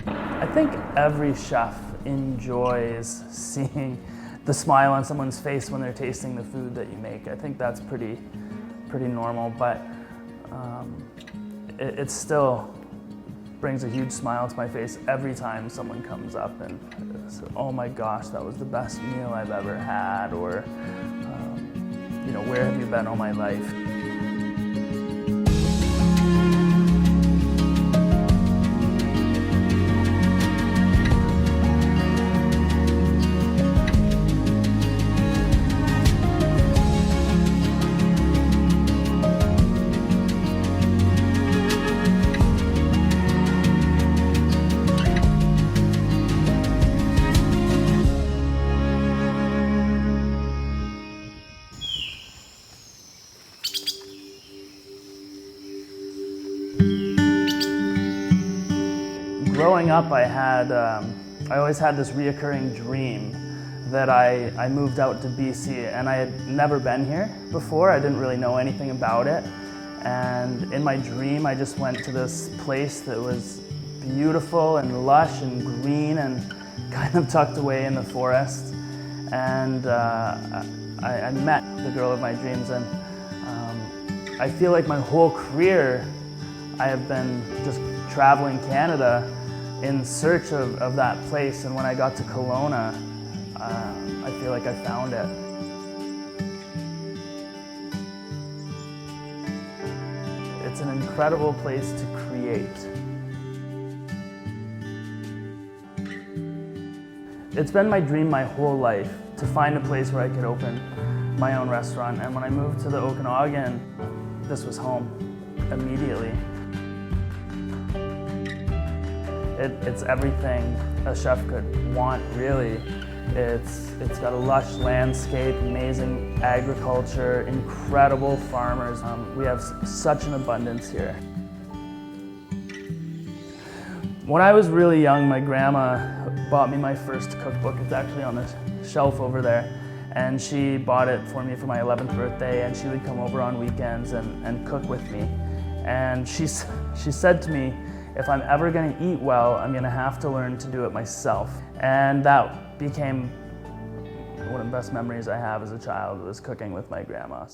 I think every chef enjoys seeing the smile on someone's face when they're tasting the food that you make. I think that's pretty normal, but it still brings a huge smile to my face every time someone comes up and says, "Oh my gosh, that was the best meal I've ever had," or "Where have you been all my life?" Growing up, I always had this reoccurring dream that I moved out to BC, and I had never been here before. I didn't really know anything about it. And in my dream, I just went to this place that was beautiful and lush and green and kind of tucked away in the forest. And I met the girl of my dreams, and I feel like my whole career I have been just traveling Canada in search of that place, and when I got to Kelowna, I feel like I found it. It's an incredible place to create. It's been my dream my whole life to find a place where I could open my own restaurant, and when I moved to the Okanagan, this was home immediately. It's everything a chef could want, really. It's got a lush landscape, amazing agriculture, incredible farmers. We have such an abundance here. When I was really young, my grandma bought me my first cookbook. It's actually on the shelf over there. And she bought it for me for my 11th birthday, and she would come over on weekends and cook with me. And she said to me, if I'm ever going to eat well, I'm going to have to learn to do it myself. And that became one of the best memories I have as a child, was cooking with my grandma.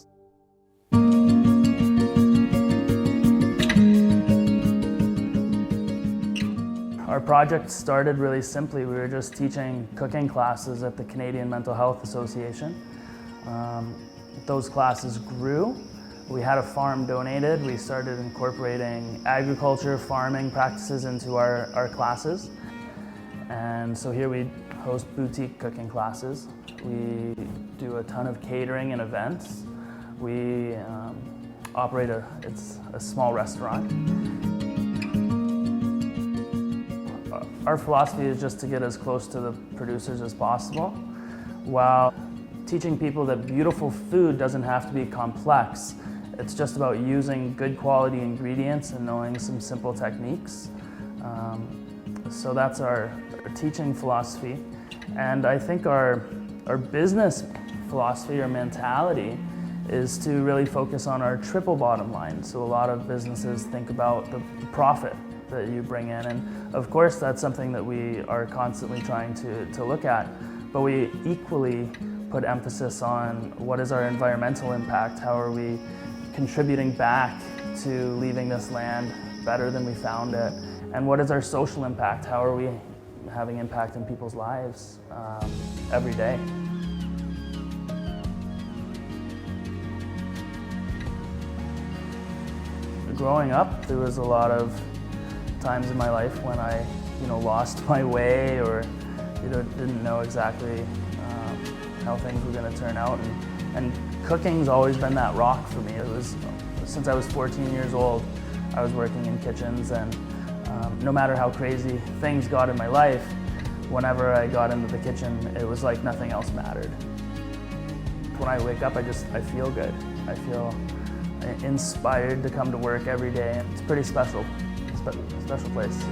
Our project started really simply. We were just teaching cooking classes at the Canadian Mental Health Association. Those classes grew. We had a farm donated. We started incorporating agriculture, farming practices into our classes. And so here we host boutique cooking classes. We do a ton of catering and events. We operate it's a small restaurant. Our philosophy is just to get as close to the producers as possible, while teaching people that beautiful food doesn't have to be complex. It's just about using good quality ingredients and knowing some simple techniques. So that's our teaching philosophy. And I think our business philosophy or mentality is to really focus on our triple bottom line. So a lot of businesses think about the profit that you bring in. And of course, that's something that we are constantly trying to look at. But we equally put emphasis on what is our environmental impact, how are we contributing back to leaving this land better than we found it, and what is our social impact, how are we having impact in people's lives every day. Growing up, there was a lot of times in my life when I lost my way, or didn't know exactly how things were going to turn out, and cooking's always been that rock for me. It was since I was 14 years old, I was working in kitchens, and no matter how crazy things got in my life, whenever I got into the kitchen, it was like nothing else mattered. When I wake up, I feel good. I feel inspired to come to work every day. It's a pretty special place.